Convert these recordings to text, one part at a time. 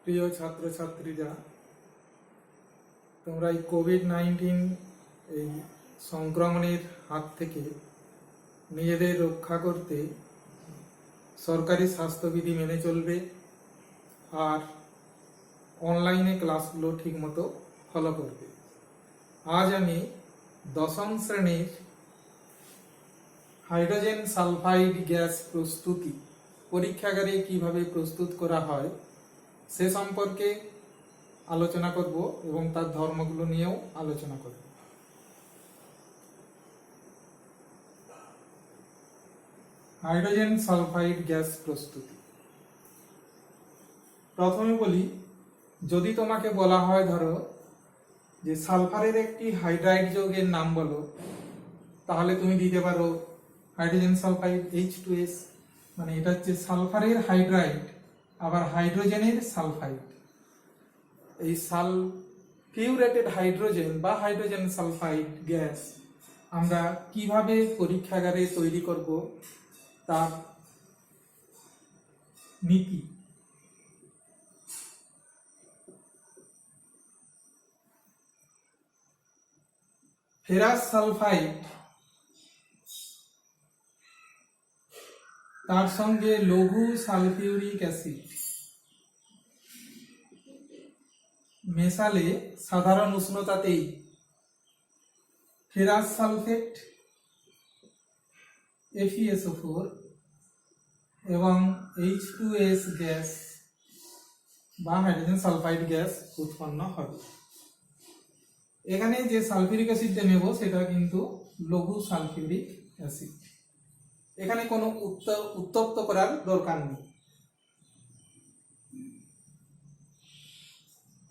প্রিয় ছাত্রছাত্রীরা, তোমরা এই কোভিড-19 এই সংক্রমণের হাত থেকে নিজেদের রক্ষা করতে সরকারি স্বাস্থ্যবিধি মেনে চলবে আর অনলাইনে ক্লাসগুলো ঠিকমতো ফলো করবে। আজ আমি দশম শ্রেণীর হাইড্রোজেন সালফাইড গ্যাস প্রস্তুতি পরীক্ষাগারে কিভাবে প্রস্তুত করা হয় সে সম্পর্কে আলোচনা করব এবং তার ধর্মগুলো নিয়েও আলোচনা করব। হাইড্রোজেন সালফাইড গ্যাস প্রস্তুতি। প্রথমে বলি, যদি তোমাকে বলা হয় ধরো যে সালফারের একটি হাইড্রাইড যৌগের নাম বলো, তাহলে তুমি দিতে পারো হাইড্রোজেন সালফাইড H2S, মানে এটা হচ্ছে সালফারের হাইড্রাইড আবার হাইড্রোজেনের সালফাইড। এই সালফিউরেটেড হাইড্রোজেন বা হাইড্রোজেন সালফাইড গ্যাস আমরা কিভাবে পরীক্ষাগারে তৈরি করব তার নীতি। ফেরাস সালফাইড তার সঙ্গে লঘু সালফিউরিক অ্যাসিড মেশালে সাধারণ উষ্ণতাতেই ফেরাস সালফেট FeSO4 এবং H2S গ্যাস বা হাইড্রোজেন সালফাইড গ্যাস উৎপন্ন হবে। এখানে যে সালফিউরিক অ্যাসিডটা নেব সেটা কিন্তু লঘু সালফিউরিক অ্যাসিড। এখানে কোনো উত্তপ্ত করার দরকার নেই।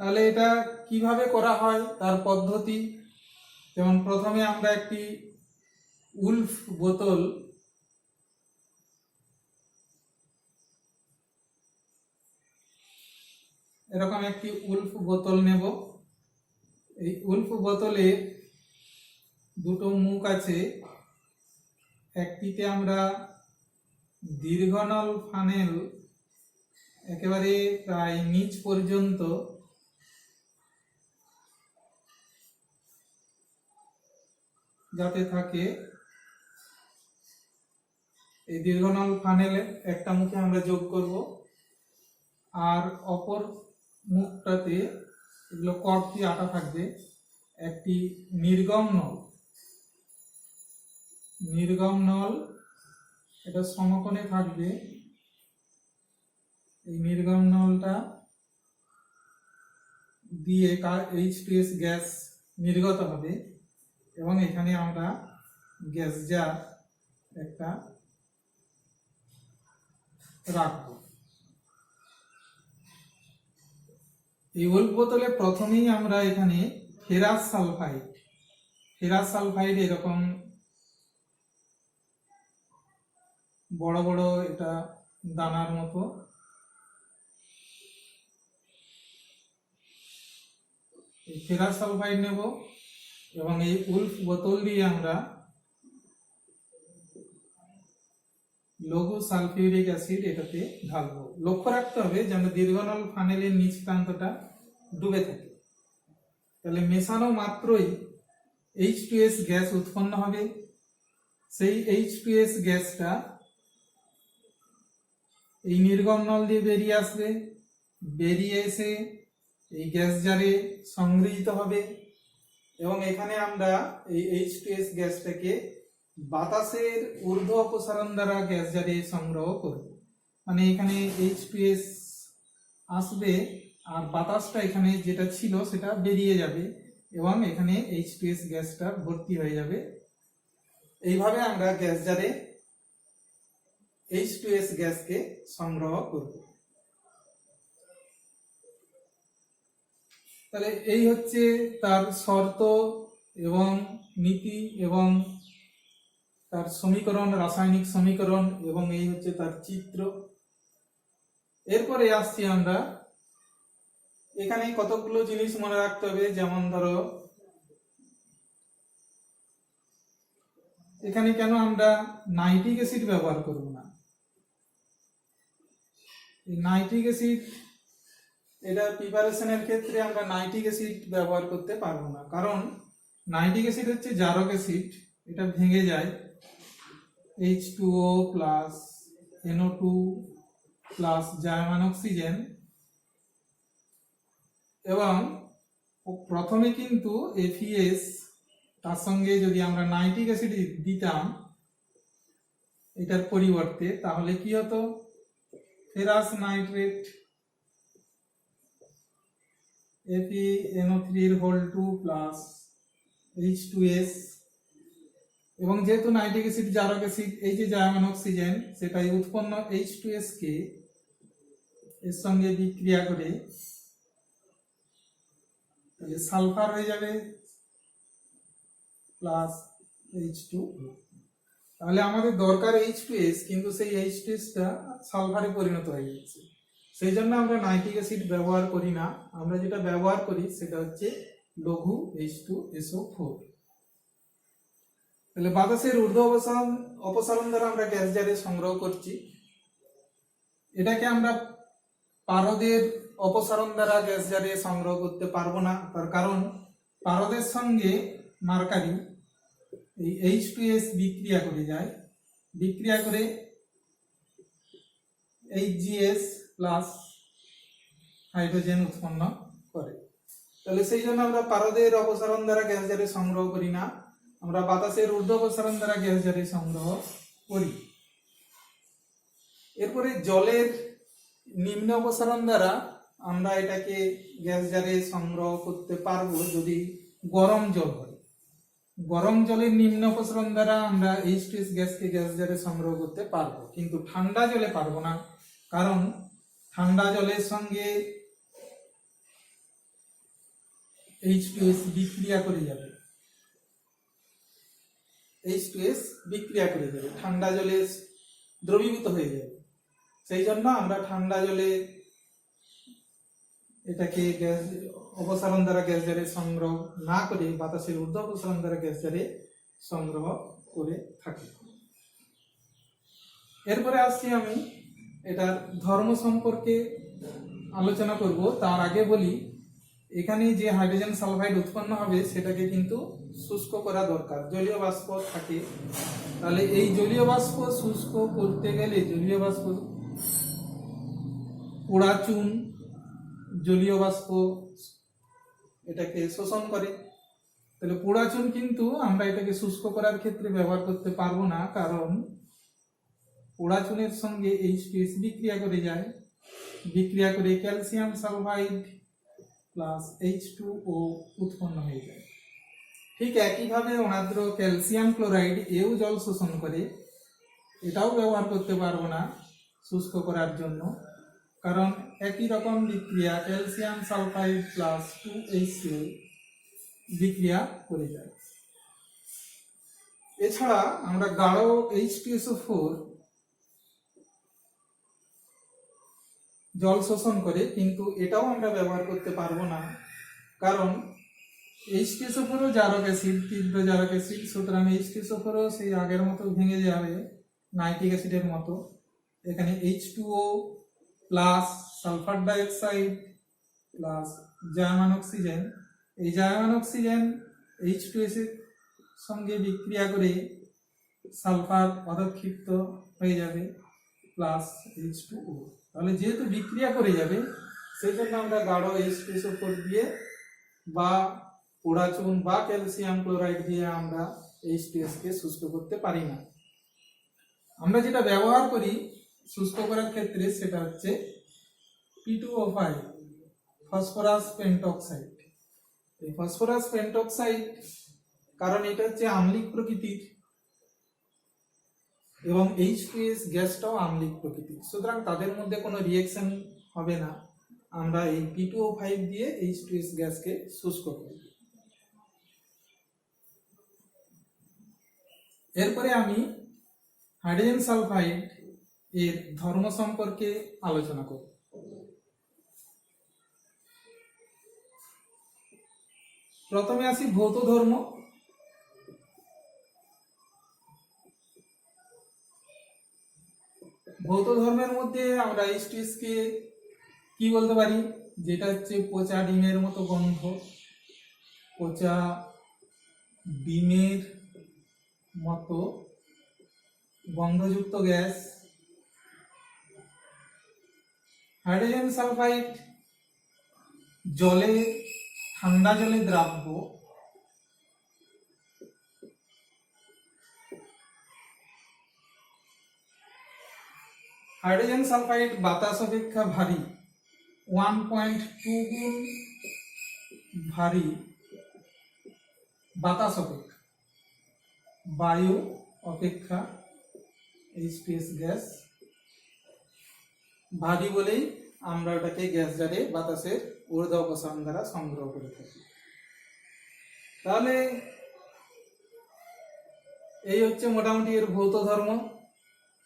তাহলে এটা কিভাবে করা হয় তার পদ্ধতি, যেমন প্রথমে আমরা একটি উলফ বোতল এরকম একটি উলফ বোতল নেব। এই উলফ বোতলে দুটো মুখ আছে, একটিতে আমরা দীর্ঘনল ফানেল একেবারে প্রায় নিচ পর্যন্ত যাতে থাকে, এই দীর্ঘনল ফানেলে একটা মুখে আমরা যোগ করব, আর অপর মুখটাতে এগুলো কর্ক দিয়ে আটা থাকবে একটি নির্গম নল, এটা সমকোণে থাকবে। এই নির্গম নলটা দিয়ে H2S গ্যাস নির্গত হবে এবং এখানে আমরা গ্যাস জার একটা রাখব। এই উলফ বোতলে প্রথমেই আমরা এখানে ফেরাস সালফাইড এরকম বড় বড় এটা দানার মতো এই ফেরাস সালফাইড নেব এবং এই উলফ বোতল দিয়ে আমরা লঘু সালফিউরিক অ্যাসিড এটাতে ঢালবো। লক্ষ্য রাখতে হবে যেন দীর্ঘনল ফানেলের নিচ প্রান্তটা ডুবে থাকে। তাহলে মেশানো মাত্রই H2S গ্যাস উৎপন্ন হবে। সেই H2S গ্যাসটা এই নির্গম নল দিয়ে বেরিয়ে আসবে, বেরিয়ে এসে এই গ্যাস জারে সংগৃহীত হবে এবং এখানে আমরা এই H2S গ্যাসটাকে বাতাসের ঊর্ধ্ব অপসারণ দ্বারা গ্যাস জারে সংগ্রহ করব। মানে এখানে H2S আসবে আর বাতাসটা এখানে যেটা ছিল সেটা বেরিয়ে যাবে এবং এখানে H2S গ্যাসটা ভর্তি হয়ে যাবে। এইভাবে আমরা গ্যাস জারে H2S গ্যাসকে সংগ্রহ করব। তাহলে এই হচ্ছে তার শর্ত এবং নীতি এবং তার সমীকরণ, রাসায়নিক সমীকরণ, এবং এই হচ্ছে তার চিত্র। এরপরে আসছি আমরা, এখানে কতগুলো জিনিস মনে রাখতে হবে। যেমন ধরো এখানে কেন আমরা নাইট্রিক অ্যাসিড ব্যবহার করব না। এই নাইট্রিক অ্যাসিড এটা প্রিপারেশনের ক্ষেত্রে আমরা নাইট্রিক অ্যাসিড ব্যবহার করতে পারবো না, কারণ নাইট্রিক অ্যাসিড হচ্ছে জারক অ্যাসিড, এটা ভেঙে যায় H2O plus NO2 plus German oxygen, এবং প্রথমে কিন্তু FeS তার সঙ্গে যদি আমরা নাইট্রিক অ্যাসিড দিতাম এটার পরিবর্তে, তাহলে কি হতো, ferrous nitrate FeNO3 plus H2S, এবং যেহেতু নাইট্রিক অ্যাসিড জারক অ্যাসিড, এই যে জার্মান অক্সিজেন সেটাই উৎপন্ন H2S কে এর সঙ্গে বিক্রিয়া করে তাহলে সালফার হয়ে যাবে প্লাস H2O। তাহলে আমাদের দরকার H2S, কিন্তু সেই H2S টা সালফারে পরিণত হয়ে যাচ্ছে, সেই জন্য আমরা নাইট্রিক অ্যাসিড ব্যবহার করি না। আমরা যেটা ব্যবহার করি সেটা হচ্ছে লঘু H2SO4। তাহলে বাতাসের ঊর্ধ্ব অপসারণ দ্বারা আমরা গ্যাস জারে সংগ্রহ করছি। এটাকে আমরা পারদের অপসারণ দ্বারা গ্যাস জারে সংগ্রহ করতে পারবো না, তার কারণ পারদের সঙ্গে মার্কারি এই H2S বিক্রিয়া করে যায়, বিক্রিয়া করে HGS প্লাস হাইড্রোজেন উৎপন্ন করে। তাহলে সেই জন্য আমরা পারদের অপসারণ দ্বারা গ্যাস জারে সংগ্রহ করি না, আমরা বাতাসের ঊর্ধ্ব অপসারণ দ্বারা গ্যাস জারে সংগ্রহ করি। এরপরে জলের নিম্ন অপসারণ দ্বারা আমরা এটাকে গ্যাস জারে সংগ্রহ করতে পারবো যদি গরম জল হয়। গরম জলের নিম্ন অপসারণ দ্বারা আমরা H2S গ্যাসকে গ্যাস জারে সংগ্রহ করতে পারবো, কিন্তু ঠান্ডা জলে পারবো না, কারণ ঠান্ডা জলের সঙ্গে H2S বিক্রিয়া করে যাবে, H2S বিক্রিয়া করে যাবে, ঠান্ডা জলে দ্রবীভূত হয়ে যাবে। সেই জন্য আমরা ঠান্ডা জলে এটাকে গ্যাস অপসারণ দ্বারা গ্যাস জারে সংগ্রহ না করে বাতাসের ঊর্ধ্ব অপসারণ দ্বারা গ্যাস জারে সংগ্রহ করে থাকি। এরপরে আসছি আমি এটার ধর্ম সম্পর্কে আলোচনা করব। তার আগে বলি, এখানে যে হাইড্রোজেন সালফাইড উৎপন্ন হবে সেটাকে কিন্তু শুষ্ক করা দরকার, জলীয় বাষ্প থাকে। তাহলে এই জলীয় বাষ্প শুষ্ক করতে গেলে জলীয় বাষ্প পোড়া চুন জলীয় বাষ্প এটাকে শোষণ করে। তাহলে পোড়া চুন কিন্তু আমরা এটাকে শুষ্ক করার ক্ষেত্রে ব্যবহার করতে পারবো না, কারণ পোড়া চুনের সঙ্গে H2S বিক্রিয়া করে যায়, বিক্রিয়া করে ক্যালসিয়াম সালফাইড প্লাস H2O উৎপন্ন হয়ে যায়। ঠিক একইভাবে অনাদ্র ক্যালসিয়াম ক্লোরাইড এও জল শোষণ করে, এটাও ব্যবহার করতে পারবো না শুষ্ক করার জন্য, কারণ একই রকম বিক্রিয়া ক্যালসিয়াম সালফাইড প্লাস 2HCl বিক্রিয়া করে যায়। এছাড়া আমরা গাঢ় H2SO4 জল শোষণ করে, কিন্তু এটাও আমরা ব্যবহার করতে পারবো না, কারণ H2SO4 জারক অ্যাসিড, তীব্র জারক অ্যাসিড, সুতরাং H2SO4 সেই আগের মতো ভেঙে যাবে নাইট্রিক অ্যাসিডের মতো। এখানে H2O plus sulphur dioxide plus German oxygen, এই জার্মান অক্সিজেন H2S এর সঙ্গে বিক্রিয়া করে সালফার অধক্ষিপ্ত হয়ে যাবে প্লাস H2O। তাহলে যেহেতু বিক্রিয়া করে যাবে সেই জন্য আমরা গাঢ় H2SO4 দিয়ে বা পোড়া চুন বা ক্যালসিয়াম ক্লোরাইড দিয়ে আমরা H2S কে শুষ্ক করতে পারি না। আমরা যেটা ব্যবহার করি শুষ্ক করার ক্ষেত্রে সেটা হচ্ছে P2O5 ফসফরাস পেন্টক্সাইড। এই ফসফরাস পেন্টক্সাইড কারণ এটা হচ্ছে আম্লিক প্রকৃতির এবং H2S গ্যাসটাও আম্লিক প্রকৃতির, সুতরাং তাদের মধ্যে কোনো রিঅ্যাকশন হবে না। আমরা এই P2O5 দিয়ে H2S গ্যাসকে শুষ্ক করি। এরপরে আমি হাইড্রোজেন সালফাইড এর ধর্ম সম্পর্কে আলোচনা করব। প্রথমে আসি ভৌত ধর্ম। ভৌত ধর্মের মধ্যে আমরা H2S কে কি বলতে পারি, যেটা হচ্ছে পচা ডিমের মতো গন্ধ, পচা ডিমের মতো গন্ধযুক্ত গ্যাস। হাইড্রোজেন সালফাইড জলে, ঠান্ডা জলে দ্রাব্য, হাইড্রোজেন সালফাইড বাতাস অপেক্ষা ভারী, 1.2 গুণ ভারী বাতাস অপেক্ষা, বায়ু অপেক্ষা H2S গ্যাস ভারী বলেই আমরা ওটাকে গ্যাস জারে বাতাসের ঊর্ধ্ব অপসারণ দ্বারা সংগ্রহ করে থাকি। তাহলে এই হচ্ছে মোটামুটি এর ভৌত ধর্ম।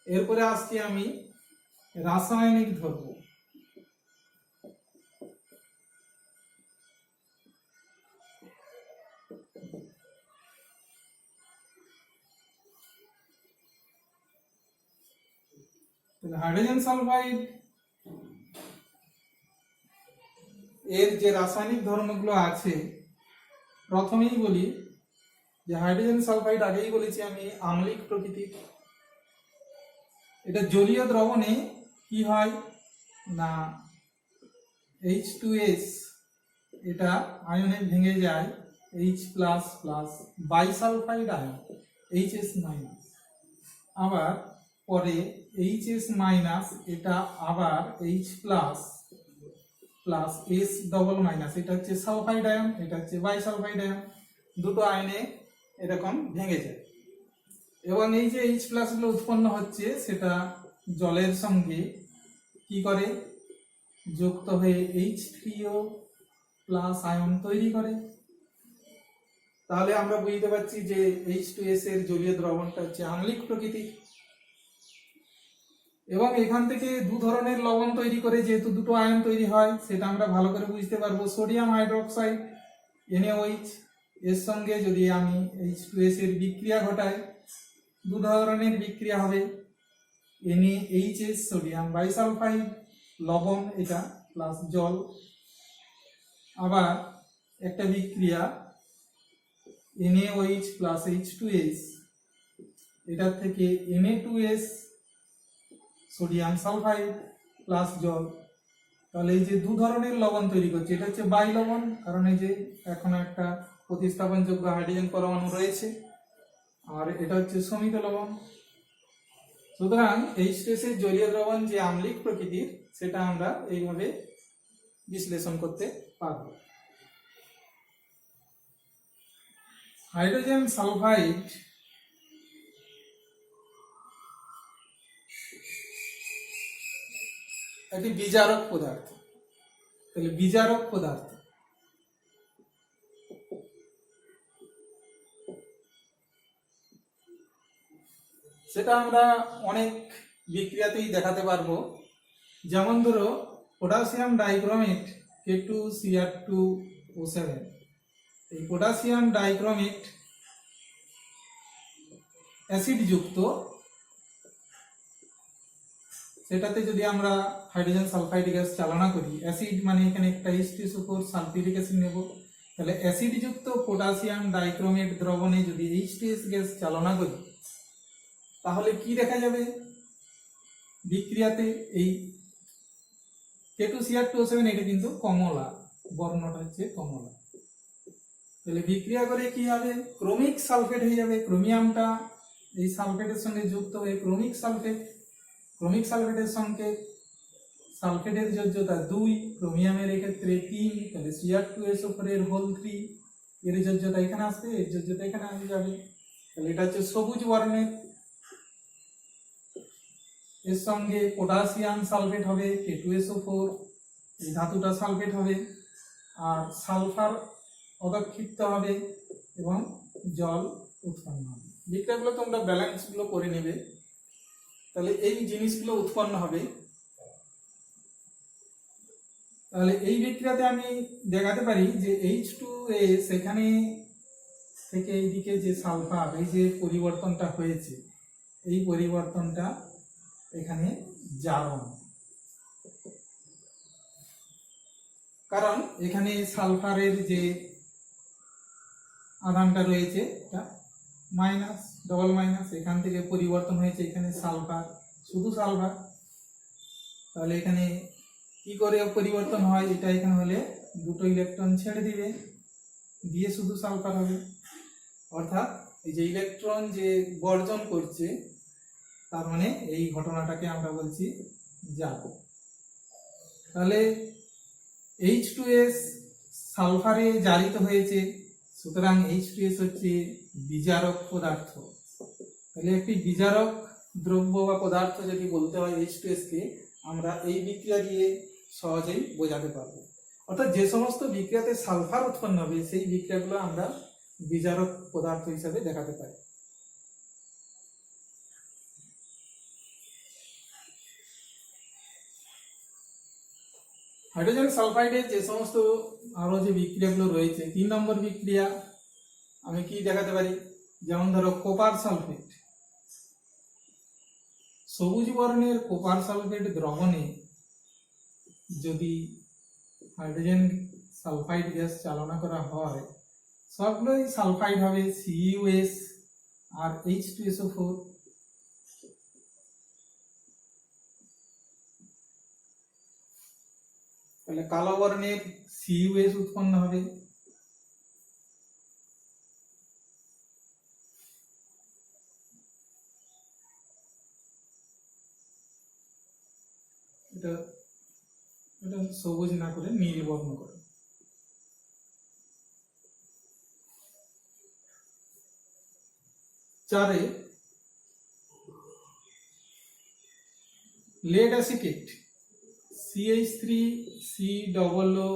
এরপরে আসছি আমি রাসায়নিক ধর্ম। হাইড্রোজেন সালফাইড এর যে রাসায়নিক ধর্মগুলো আছে, প্রথমেই বলি যে হাইড্রোজেন সালফাইড আগেই বলেছি আমি আম্লিক প্রকৃতির। এটা জলীয় দ্রবণে কি হয় না, H2S এটা আয়নে ভেঙে যায় H++ বাইসালফাইড আয়ন HS-, আবার পরে HS- এটা আবার H++ S⁻⁻, এটা হচ্ছে সালফাইড আয়ন, এটা হচ্ছে বাইসালফাইড আয়ন, দুটো আয়নে এরকম ভেঙে যায়। এবং এই যে H+ গুলো উৎপন্ন হচ্ছে সেটা জলের সঙ্গে কি করে, যুক্ত হয়ে H3O+ আয়ন তৈরি করে। তাহলে আমরা বুঝতে পারছি যে H2S এর জলীয় দ্রবণটা হচ্ছে আম্লিক প্রকৃতির। এবং এখান থেকে দু ধরনের লবণ তৈরি করে, যেহেতু দুটো আয়ন তৈরি হয় সেটা আমরা ভালো করে বুঝতে পারবো। সোডিয়াম হাইড্রোক্সাইড NaOH এর সঙ্গে যদি আমি H2S এর বিক্রিয়া ঘটাই, দু ধরনের বিক্রিয়া হবে, NaHS সোডিয়াম বাইসালফাইড লবণ এটা প্লাস জল, আবার একটা বিক্রিয়া NaOH প্লাস H2S, এটার থেকে Na2S সোডিয়াম সালফাইড প্লাস জল। তাহলে এই যে দু ধরনের লবণ তৈরি করছে, এটা হচ্ছে বাই লবণ, কারণ এই যে এখন একটা প্রতিস্থাপনযোগ্য হাইড্রোজেন পরমাণু রয়েছে, আর এটা হচ্ছে সমিত লবণ। সুতরাং H2S এর জলীয় দ্রবণ যে আম্লিক প্রকৃতির সেটা আমরা এইভাবে বিশ্লেষণ করতে পারব। হাইড্রোজেন সালফাইড একটি বিজারক পদার্থ। তাহলে বিজারক পদার্থ সেটা আমরা অনেক বিক্রিয়াতেই দেখাতে পারবো। যেমন ধরো পটাশিয়াম ডাইক্রোমেট K2Cr2O7, এই পটাশিয়াম ডাইক্রোমেট অ্যাসিড যুক্ত, সেটাতে যদি আমরা হাইড্রোজেন সালফাইড গ্যাস চালনা করি, অ্যাসিড মানে এখানে একটা H2SO4 সালফিউরিক অ্যাসিড নেব, তাহলে অ্যাসিড যুক্ত পটাশিয়াম ডাইক্রোমেট দ্রবণে যদি H2S গ্যাস চালনা করি তাহলে কি দেখা যাবে বিক্রিয়াতে, এই K2Cr2O7 এটা কিন্তু কমলা, বর্ণটা হচ্ছে কমলা। তাহলে বিক্রিয়া করে কি হবে, ক্রোমিক সালফেট হয়ে যাবে, ক্রোমিয়ামটা এই সালফেটের সঙ্গে যুক্ত হয়ে ক্রোমিক সালফেট, ক্রোমিক সালফেটের সঙ্গে সালফেটের যোজ্যতা 2, ক্রোমিয়ামের এক্ষেত্রে 3, তাহলে Cr2SO4 এর হোল 3, এর যোজ্যতা এখানে আসবে, এর যোজ্যতা এখানে আসে যাবে। তাহলে এটা হচ্ছে সবুজ বর্ণের, এর সঙ্গে পটাশিয়াম সালফেট হবে K2SO4, এই ধাতুটা সালফেট হবে, আর সালফার অদক্ষিপ্ত হবে এবং জল উৎপন্ন হবে। বিক্রিয়াগুলো তোমরা ব্যালেন্সগুলো করে নেবে, তাহলে এই জিনিসগুলো উৎপন্ন হবে। তাহলে এই বিক্রিয়াতে আমি দেখাতে পারি যে H2S এখানে থেকে এইদিকে যে সালফার, এই যে পরিবর্তনটা হয়েছে, এই পরিবর্তনটা এখানে জারণ, কারণ এখানে সালফারের যে আধানটা রয়েছে এটা মাইনাস, ডবল মাইনাস, এখান থেকে পরিবর্তন হয়েছে এখানে সালফার, শুধু সালফার। তাহলে এখানে কি করে পরিবর্তন হয়, এটা এখানে হলে দুটো ইলেকট্রন ছেড়ে দিবে, দিয়ে শুধু সালফার হবে। অর্থাৎ এই যে ইলেকট্রন যে বর্জন করছে, তার মানে এই ঘটনাটাকে আমরা বলছি জাপ। তাহলে H2S সালফারে জারিত হয়েছে, সুতরাং H2S হচ্ছে বিজারক পদার্থ। তাহলে একটি বিজারক দ্রব্য বা পদার্থ যদি বলতে হয় H2S কে, আমরা এই বিক্রিয়া দিয়ে সহজেই বোঝাতে পারবো। অর্থাৎ যে সমস্ত বিক্রিয়াতে সালফার উৎপন্ন হবে সেই বিক্রিয়াগুলো আমরা বিজারক পদার্থ হিসাবে দেখাতে পারি। হাইড্রোজেন সালফাইডের যে সমস্ত আরো যে বিক্রিয়াগুলো রয়েছে, 3 নম্বর বিক্রিয়া আমি কি দেখাতে পারি, যেমন ধরো কপার সালফেট। সবুজ বর্ণের কপার সালফেট দ্রবণে যদি হাইড্রোজেন সালফাইড গ্যাস চালনা করা হয়, সবগুলোই সালফাইড হবে, CuS আর H2SO4। তাহলে কালো বর্ণের CuS উৎপন্ন হবে, এটা এটা সবুজ না করে নীল বর্ণ করে। চারে লেড অ্যাসিটেট CH3COO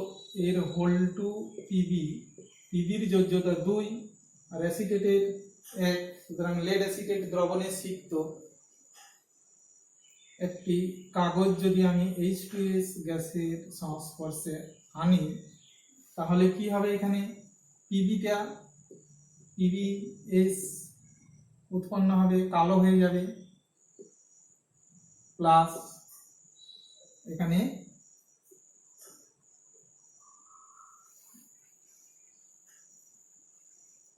এর হোল টু পিবি, পিবির যোজ্যতা 2 আর অ্যাসিটেটের 1। সুতরাং লেড অ্যাসিটেট দ্রবণে সিক্ত একটি কাগজ যদি আমি H2S গ্যাসের সংস্পর্শে আনি, তাহলে কি হবে, এখানে PbS উৎপন্ন হবে, কালো হয়ে যাবে, প্লাস এখানে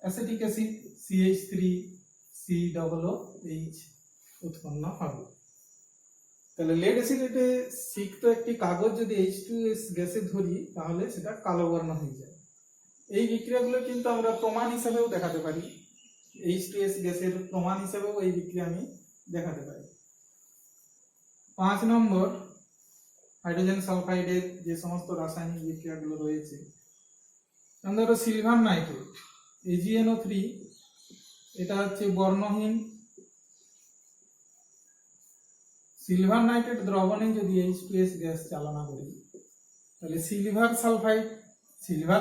অ্যাসিটিক অ্যাসিড CH3COOH উৎপন্ন হবে। তাহলে লেড অ্যাসিডেটে সিক্ত একটি কাগজ যদি H2S গ্যাসে ধরি, তাহলে সেটা কালো বর্ণ হয়ে যায়। এই বিক্রিয়াগুলো কিন্তু আমরা প্রমাণ হিসেবেও দেখাতে পারি, H2S গ্যাসের প্রমাণ হিসেবেও এই বিক্রিয়া আমি দেখাতে পারি। 5 নম্বর হাইড্রোজেন সালফাইডের যে সমস্ত রাসায়নিক বিক্রিয়াগুলো রয়েছে, ধরো সিলভার নাইট্রেট AgNO3, এটা হচ্ছে বর্ণহীন। সিলভার নাইট্রেট দ্রবণে যদি H2S গ্যাস চালনা করি, তাহলে সিলভার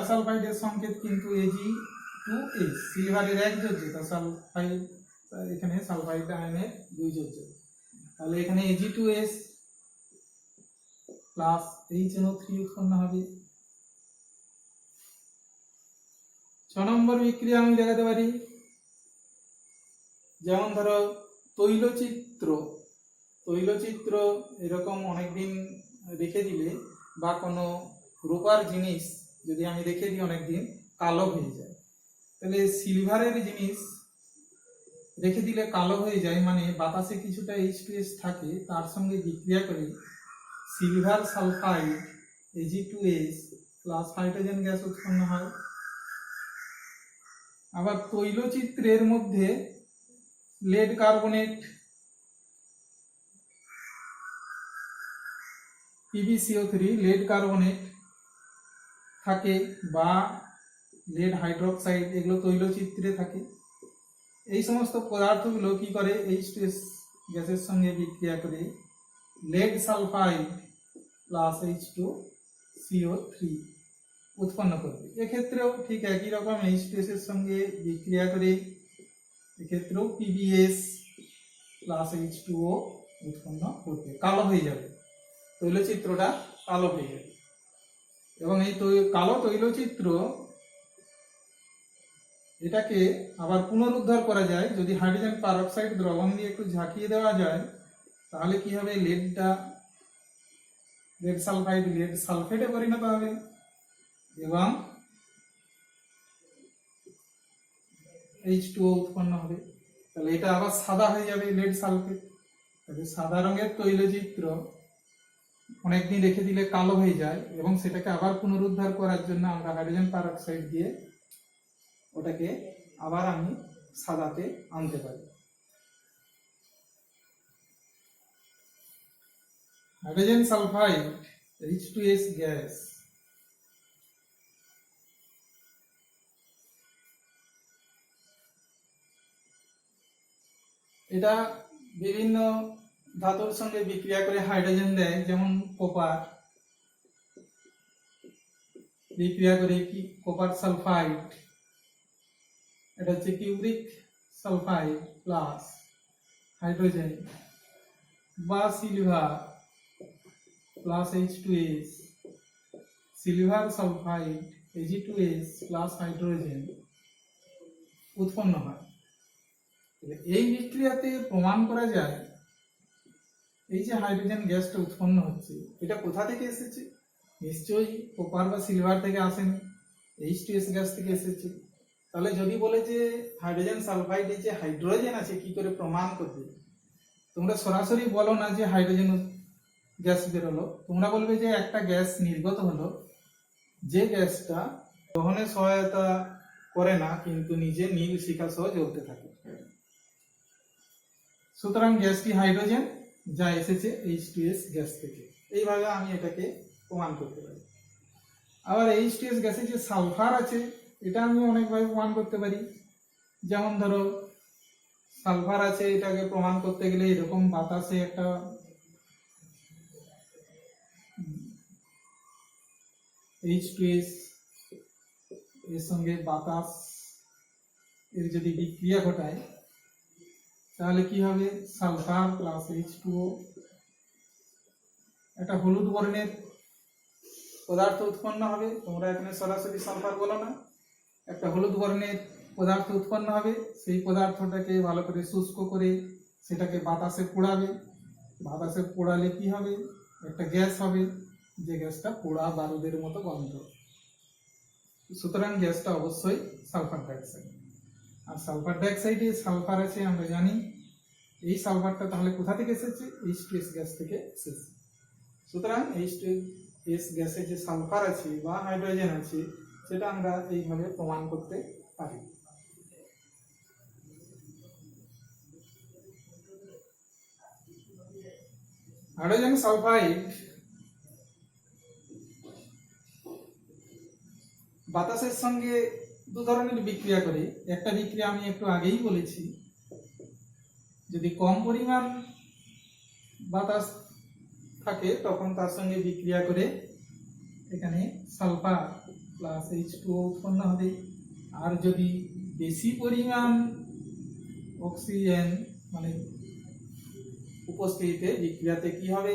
সালফাইডের সংকেত কিন্তু Ag2S, সিলভারের 1 যোজ্যতা, সালফাইড এখানে সালফাইড আয়নের 2 যোজ্যতা। তাহলে এখানে Ag2S প্লাস HNO3 উৎপন্ন হবে। 6 নম্বর বিক্রিয়া আমি দেখাতে পারি, যেমন ধরো তৈলচিত্র এরকম অনেকদিন রেখে দিলে, বা কোনো রূপার জিনিস যদি আমি রেখে দিই অনেকদিন, কালো হয়ে যায়। তাহলে সিলভারের জিনিস রেখে দিলে কালো হয়ে যায়, মানে বাতাসে কিছুটা H2S থাকে, তার সঙ্গে বিক্রিয়া করে silver sulphide Ag2S plus hydrogen gas উৎপন্ন হয়। আবার তৈলচিত্রের মধ্যে lead carbonate PbCO3 lead carbonate থাকে, বা লেড হাইড্রোক্সাইড, এগুলো তৈলচিত্রে থাকে। এই সমস্ত পদার্থগুলো কি করে, H2S গ্যাসের সঙ্গে বিক্রিয়া করে লেড সালফাইড প্লাস H2CO3 উৎপন্ন করবে। এক্ষেত্রেও ঠিক একই রকম H2S এর সঙ্গে বিক্রিয়া করে এক্ষেত্রেও PbS প্লাস H2O উৎপন্ন করবে, কালো হয়ে যাবে, তৈলচিত্রটা কালো হয়ে যাবে। এবং এই কালো তৈলচিত্র এটাকে আবার পুনরুদ্ধার করা যায়, যদি হাইড্রোজেন পারঅক্সাইড দ্রবণ দিয়ে একটু ঝাঁকিয়ে দেওয়া যায়, তাহলে কি হবে, লেড সালফাইড লেড সালফেটে পরিণত হবে, এবং H2O উৎপন্ন হবে। তাহলে এটা আবার সাদা হয়ে যাবে, লেড সালফেট। তাহলে সাদা রঙের তৈলচিত্র অনেকদিন রেখে দিলে কালো হয়ে যায়, এবং সেটাকে আবার পুনরুদ্ধার করার জন্য আমরা হাইড্রোজেন পারঅক্সাইড দিয়ে ওটাকে আবার আমি সাদাতে আনতে পারি। হাইড্রোজেন সালফাইড H2S গ্যাস এটা বিভিন্ন ধাতুর সঙ্গে বিক্রিয়া করে হাইড্রোজেন দেয়, যেমন কপার বিক্রিয়া করে কি কপার সালফাইড, এটা হচ্ছে কিউরিক সালফাইড প্লাস হাইড্রোজেন, বা silver plus H2S, silver sulphide Ag2S plus hydrogen উৎপন্ন হয়। এই বিক্রিয়াতে প্রমাণ করা যায় এই যে হাইড্রোজেন গ্যাসটা উৎপন্ন হচ্ছে এটা কোথা থেকে এসেছে? নিশ্চয়ই কপার বা সিলভার থেকে আসেনি, H2S গ্যাস থেকে এসেছে। তাহলে যদি বলে যে হাইড্রোজেন সালফাইডে যে হাইড্রোজেন আছে কি করে প্রমাণ করবে? তোমরা সরাসরি বলো না যে হাইড্রোজেন গ্যাস বেরোলো, তোমরা বলবে যে একটা গ্যাস নির্গত হলো, যে গ্যাসটা দহনে সহায়তা করে না কিন্তু নিজে নীল শিখা সহ জ্বলতে থাকে। সুতরাং গ্যাসটি হাইড্রোজেন, যা এসেছে H2S গ্যাস থেকে। এইভাবে আমি এটাকে প্রমাণ করতে পারি। আবার H2S গ্যাসে যে সালফার আছে এটা আমি অনেকভাবে প্রমাণ করতে পারি। যেমন ধরো সালফার আছে, এটাকে প্রমাণ করতে গেলে এরকম বাতাসে একটা H2S এর সঙ্গে বাতাস এর যদি বিক্রিয়া ঘটায় তাহলে কি হবে? সালফার প্লাস H2O, একটা হলুদ বর্ণের পদার্থ উৎপন্ন হবে। তোমরা এখানে সরাসরি সালফার বলো না, একটা হলুদ বর্ণের পদার্থ উৎপন্ন হবে। সেই পদার্থটাকে ভালো করে শুষ্ক করে সেটাকে বাতাসে পোড়াবে। বাতাসে পোড়ালে কি হবে? একটা গ্যাস হবে, যে গ্যাসটা পোড়া বারুদের মতো গন্ধ। সুতরাং গ্যাসটা অবশ্যই সালফার ডাইঅক্সাইড। আর সালফার ডাইঅক্সাইডে সালফার আছে আমরা জানি। এই সালফারটা তাহলে কোথা থেকে এসেছে? H2S গ্যাস থেকে এসেছে। সুতরাং H2S গ্যাসে যে সালফার আছে বা হাইড্রোজেন আছে সেটা আমরা এইভাবে প্রমাণ করতে পারি। হাইড্রোজেন সালফাইড বাতাসের সঙ্গে দু ধরনের বিক্রিয়া করে। একটা বিক্রিয়া আমি একটু আগেই বলেছি, যদি কম পরিমাণ বাতাস থাকে তখন তার সঙ্গে বিক্রিয়া করে এখানে সালফার প্লাস H2O উৎপন্ন হবে। আর যদি বেশি পরিমাণ অক্সিজেন মানে উপস্থিতিতে বিক্রিয়াতে কি হবে?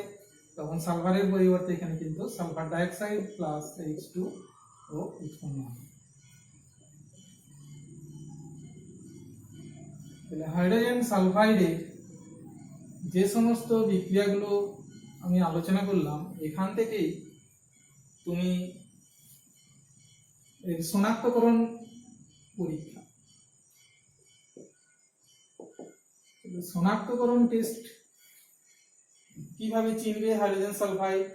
তখন সালফারের পরিবর্তে এখানে কিন্তু সালফার ডাইঅক্সাইড প্লাস H2O উৎপন্ন হবে। তাহলে হাইড্রোজেন সালফাইডে যে সমস্ত বিক্রিয়াগুলো আমি আলোচনা করলাম এখান থেকেই তুমি এর শনাক্তকরণ পরীক্ষা, শনাক্তকরণ টেস্ট কিভাবে চিনবে হাইড্রোজেন সালফাইড?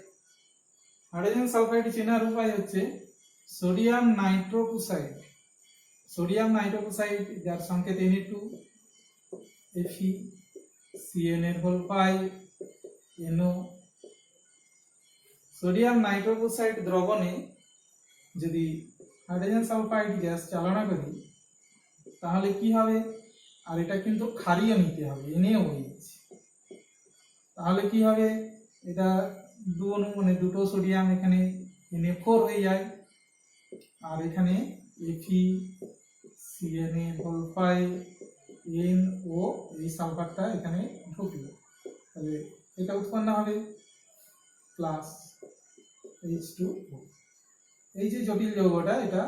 হাইড্রোজেন সালফাইড চেনার উপায় হচ্ছে সোডিয়াম নাইট্রোক্সাইড। সোডিয়াম নাইট্রোক্সাইড যার সংকেত Na2 Fe CnH5NO। সোডিয়াম নাইট্রোক্সাইড দ্রবণে যদি হাইড্রোজেন সালফাইড গ্যাস চালনা করি তাহলে কি হবে? আর এটা কিন্তু ক্ষারীয় নিতে হবে, NaOH। তাহলে কি হবে? এটা দু অণু মানে দুটো সোডিয়াম এখানে Na4 হয়ে যায়, আর এখানে Fe CnH5NO এই সালফারটা এখানে ঢুকলো, তাহলে এটা উৎপন্ন হবে প্লাস H2O। এই যে জটিল যৌগটা এটা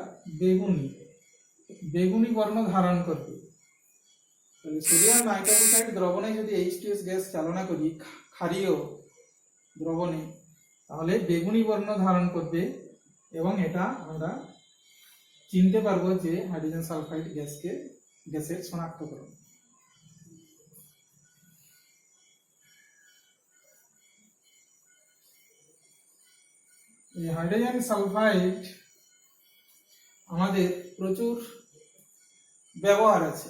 বেগুনি বর্ণ ধারণ করবে। তাহলে সোডিয়াম নাইট্রোক্সাইড দ্রবণে যদি H2S গ্যাস চালনা করি ক্ষারীয় দ্রবণে তাহলে বেগুনি বর্ণ ধারণ করবে এবং এটা আমরা চিনতে পারবো যে হাইড্রোজেন সালফাইড গ্যাসের শনাক্তকরণ। এই হাইড্রোজেন সালফাইড আমাদের প্রচুর ব্যবহার আছে,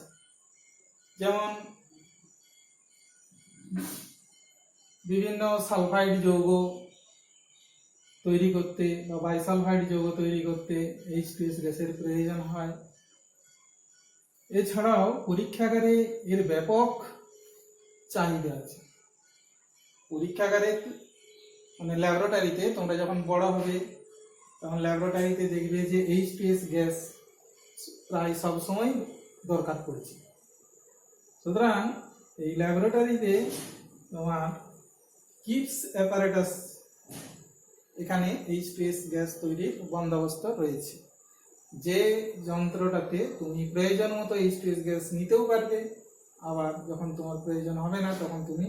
যেমন বিভিন্ন সালফাইড যৌগ তৈরি করতে বা বাইসালফাইড যৌগ তৈরি করতে H2S গ্যাসের প্রয়োজন হয়। এছাড়াও পরীক্ষাগারে এর ব্যাপক চাহিদা আছে। পরীক্ষাগারে মানে ল্যাবরেটরিতে তোমরা যখন বড় হবে তখন ল্যাবরেটরিতে দেখবে যে H2S গ্যাস প্রায় সবসময় দরকার পড়ছে। সুতরাং এই ল্যাবরেটরিতে তোমার কিপস অ্যাপারেটাস, এখানে H2S গ্যাস তৈরির বন্দোবস্ত রয়েছে, যে যন্ত্রটাতে তুমি প্রয়োজন মতো H2S গ্যাস নিতেও পারবে, আবার যখন তোমার প্রয়োজন হবে না তখন তুমি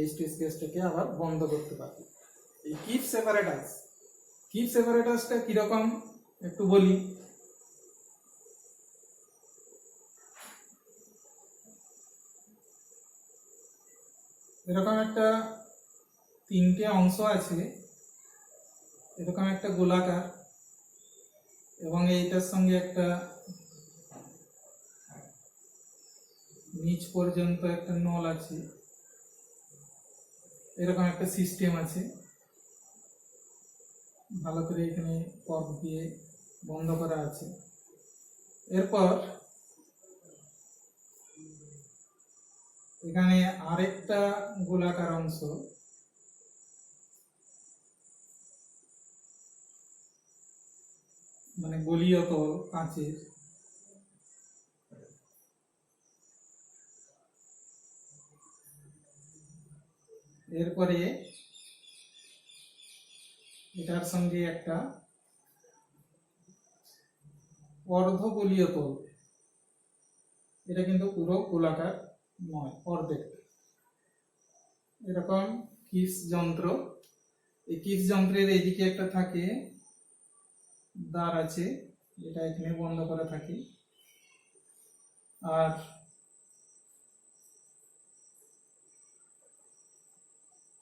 H2S গ্যাসটাকে আবার বন্ধ করতে পারবে। এই কিপস অ্যাপারেটাসটা কিরকম একটু বলি। এরকম একটা 3টে অংশ আছে, এরকম একটা গোলাকার, এবং এইটার সঙ্গে একটা নিচ পর্যন্ত একটা নল আছে, এরকম একটা সিস্টেম আছে। ভালো করে এখানে কর্ক দিয়ে বন্ধ করা আছে। এরপর এখানে আরেকটা গোলাকার অংশ, মানে গলীয় তল কাঁচের, এরপরে এটার সঙ্গে একটা অর্ধগোলীয় তল, এটা কিন্তু পুরো গোলাকার নয়, অর্ধেক। এরকম কিপস যন্ত্র, এই কিপস যন্ত্রের এইদিকে একটা থাকে দ্বার আছে, এটা এখানে বন্ধ করা থাকে, আর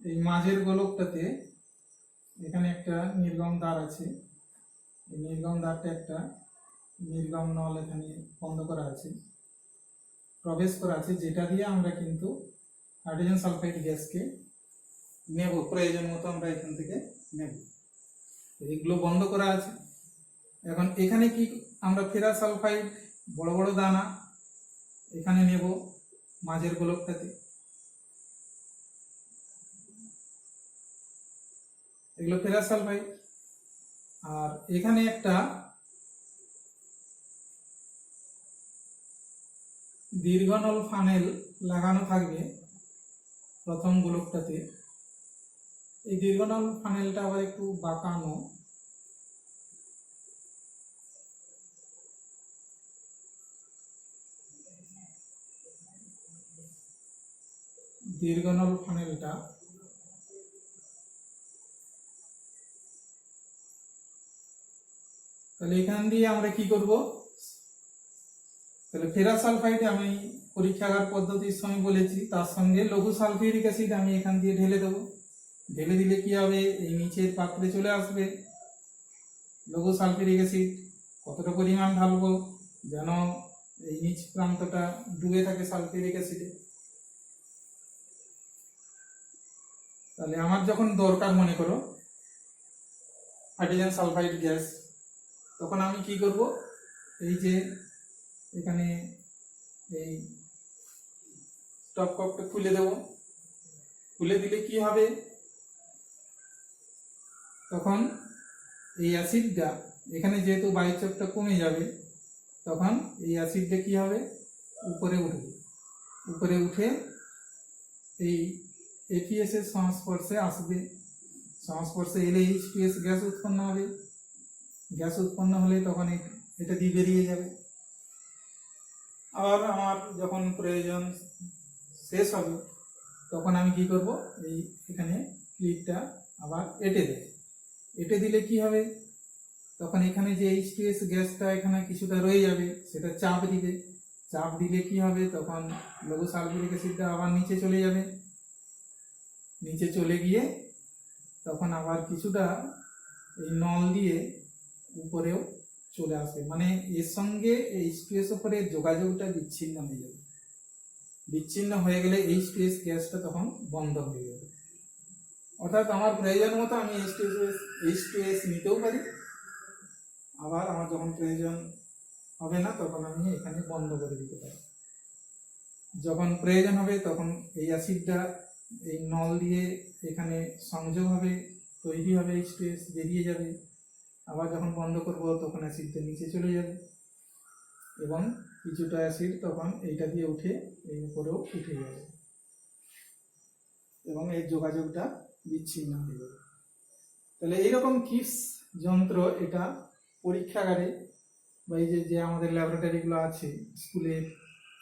এই মাঝের গোলকটাতে এখানে একটা নির্গম দ্বার আছে, এই নির্গম দ্বারটা একটা নির্গম নল এখানে বন্ধ করা আছে, প্রবেশ করা আছে, যেটা দিয়ে আমরা কিন্তু হাইড্রোজেন সালফাইড গ্যাসকে নেব, প্রয়োজন মতো আমরা এখান থেকে নেব। এগুলো বন্ধ করা আছে। এখন এখানে কি আমরা ফেরাস সালফাইড বড় বড় দানা এখানে নেব মাঝের গোলকটাতে, এগুলো ফেরাস সালফাইড। আর এখানে একটা দীর্ঘনল ফানেল লাগানো থাকবে প্রথম গোলকটাতে। এই দীর্ঘনল ফানেলটা আবার একটু বাঁকানো, দীর্ঘনল ফানেলটা তাহলে এখান দিয়ে আমরা কি করব, তাহলে ফেরাস সালফাইড আমি পরীক্ষাগার পদ্ধতির সময় বলেছি, তার সঙ্গে লঘু সালফিউরিক অ্যাসিড আমি এখান দিয়ে ঢেলে দেবো। ঢেলে দিলে কি হবে, এই নিচের পাত্রে চলে আসবে লঘু সালফিউরিক অ্যাসিড। কতটা পরিমাণ ঢালবো যেন এই নিচ প্রান্তটা ডুবে থাকে সালফিউরিক অ্যাসিডে। তাহলে আমার যখন দরকার মনে করো হাইড্রোজেন সালফাইড গ্যাস, তখন আমি কি করব, এই যে এখানে এই স্টপ কপটা খুলে দেব। খুলে দিলে কি হবে, তখন এই অ্যাসিডটা এখানে যেহেতু বায়ুচাপটা কমে যাবে, তখন এই অ্যাসিডটা কি হবে, উপরে উঠবে। উপরে উঠে এই APS এর সংস্পর্শে আসবে। সংস্পর্শে এলে H2S গ্যাস উৎপন্ন হবে। গ্যাস উৎপন্ন হলে তখন এটা দিয়ে বেরিয়ে যাবে। আবার আমার যখন প্রয়োজন শেষ হবে তখন আমি কি করব, এই এখানে ক্লিপটা আবার এঁটে দেব। এঁটে দিলে কি হবে, তখন এখানে যে H2S গ্যাসটা এখানে কিছুটা রয়ে যাবে, সেটা চাপ দিবে। চাপ দিলে কি হবে, তখন লঘু সালফিউরিক অ্যাসিডটা আবার নিচে চলে যাবে। নিচে চলে গিয়ে তখন আবার কিছুটা এই নল দিয়ে উপরেও চলে আসবে, মানে এর সঙ্গে H2S উপরে যোগাযোগটা বিচ্ছিন্ন হয়ে যাবে। বিচ্ছিন্ন হয়ে গেলে H2S গ্যাসটা তখন বন্ধ হয়ে যাবে। অর্থাৎ আমার প্রয়োজন মতো আমি H2S নিতেও পারি, আবার আমার যখন প্রয়োজন হবে না তখন আমি এখানে বন্ধ করে দিতে পারি। যখন প্রয়োজন হবে তখন এই অ্যাসিডটা এই নল দিয়ে এখানে সংযোগ হবে, তৈরি হবে, H2S বেরিয়ে যাবে। আবার যখন বন্ধ করব তখন অ্যাসিডটা নিচে চলে যাবে এবং কিছুটা অ্যাসিড তখন এইটা দিয়ে উঠে এই উপরেও উঠে যাবে এবং এই যোগাযোগটা বিচ্ছিন্ন হয়ে যাবে। তাহলে এইরকম কিপস যন্ত্র এটা পরীক্ষাগারে বা এই যে আমাদের ল্যাবরেটরিগুলো আছে স্কুলে,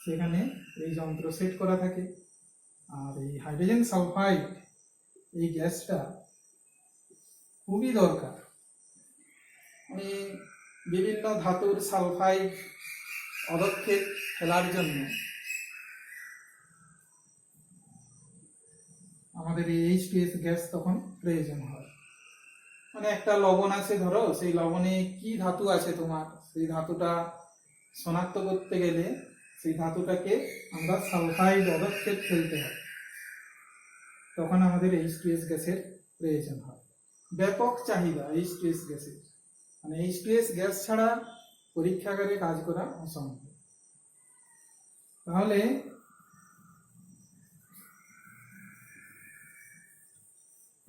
সেখানে এই যন্ত্র সেট করা থাকে। আর এই হাইড্রোজেন সালফাইড এই গ্যাসটা খুবই দরকার। আমি বিভিন্ন ধাতুর সালফাইড অদক্ষেপ ফেলার জন্য আমাদের এই H2S গ্যাস তখন প্রয়োজন হয়। মানে একটা লবণ আছে ধরো, সেই লবণে কি ধাতু আছে তোমার, সেই ধাতুটা শনাক্ত করতে গেলে সেই ধাতুটাকে আমরা সালফাইড অদক্ষেপ ফেলতে হয়, তখন আমাদের H2S গ্যাসের প্রয়োজন হয়। ব্যাপক চাহিদা H2S গ্যাসের, মানে H2S গ্যাস ছাড়া পরীক্ষাগারে কাজ করা অসম্ভব। তাহলে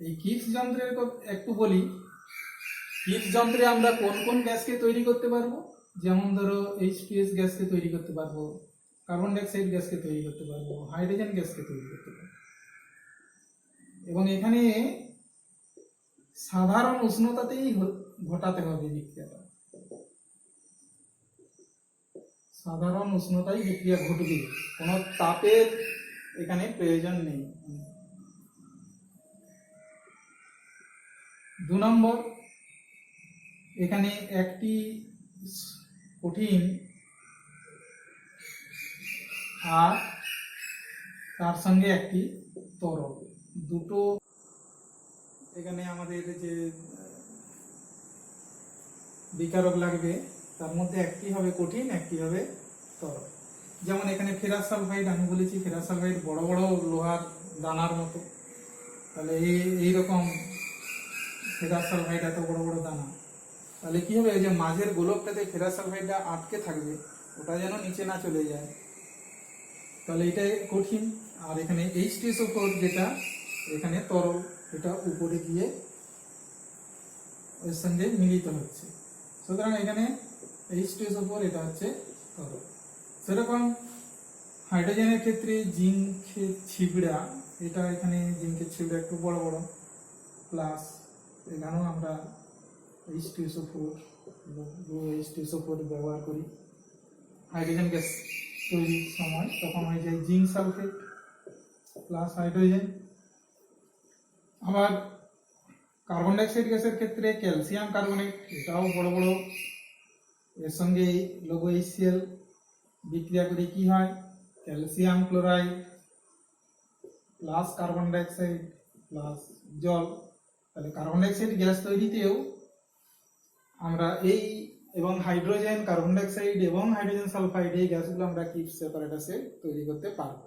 এই কিপস যন্ত্রের একটু বলি। কিপস যন্ত্রে আমরা কোন কোন গ্যাসকে তৈরি করতে পারবো, যেমন ধরো H2S গ্যাসকে তৈরি করতে পারবো, কার্বন ডাইঅক্সাইড গ্যাসকে তৈরি করতে পারবো, হাইড্রোজেন গ্যাসকে তৈরি করতে পারবো। এবং এখানে সাধারণ উষ্ণতাতেই ঘটাতে হবে বিক্রিয়াটা, সাধারণ উষ্ণতায় বিক্রিয়া ঘটবে, কোনো তাপের এখানে প্রয়োজন নেই। 2 নম্বর, এখানে একটি কঠিন আর তার সঙ্গে একটি তরল, দুটো এখানে আমাদের যে বিকারক লাগবে তার মধ্যে একটি হবে কঠিন, একটি হবে তরল। যেমন এখানে ফেরাস সালফাইড, আমি বলেছি ফেরাস সালফাইড বড় বড় লোহার দানার মতো। তাহলে এইরকম ফেরাস সালফাইড এত বড় বড় দানা, তাহলে কি হবে, যে মাঝের গোলকটাতে ফেরাস সালফাইডটা আটকে থাকবে, ওটা যেন নিচে না চলে যায়। তাহলে এটা কঠিন। আর এখানে H2SO4 যেটা এখানে তরল, এটা উপরে গিয়ে এর সঙ্গে মিলিত হচ্ছে, সুতরাং এখানে H2SO4 এটা হচ্ছে তরল। সেরকম হাইড্রোজেনের ক্ষেত্রে জিঙ্কের ছিবড়া, এটা এখানে জিঙ্কের ছিবড়া একটু বড় বড়, প্লাস এখানেও আমরা H2SO4 ব্যবহার করি হাইড্রোজেন গ্যাস তৈরির সময়, তখন হয়ে যায় জিঙ্ক সালফেট প্লাস হাইড্রোজেন। আবার কার্বন ডাইঅক্সাইড গ্যাসের ক্ষেত্রে ক্যালসিয়াম কার্বনেট, এটাও বড় বড়, এর সঙ্গে লঘু HCl বিক্রিয়া করে কি হয়, calcium chloride plus carbon dioxide plus জল। তাহলে কার্বন ডাইঅক্সাইড গ্যাস তৈরিতেও আমরা এই এবং হাইড্রোজেন, কার্বন ডাইঅক্সাইড এবং হাইড্রোজেন সালফাইড এই গ্যাসগুলো আমরা কিপস সেপারেটাসে তৈরি করতে পারবো।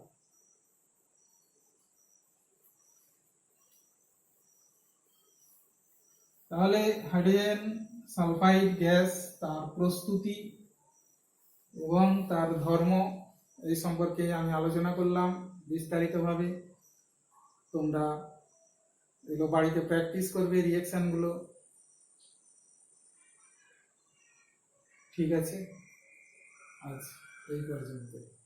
তাহলে হাইড্রোজেন সালফাইড গ্যাস, তার প্রস্তুতি এবং তার ধর্ম এই সম্পর্কে আমি আলোচনা করলাম বিস্তারিতভাবে। তোমরা এগুলো বাড়িতে প্র্যাকটিস করবে রিঅ্যাকশনগুলো। ঠিক আছে, আজ এই পর্যন্ত।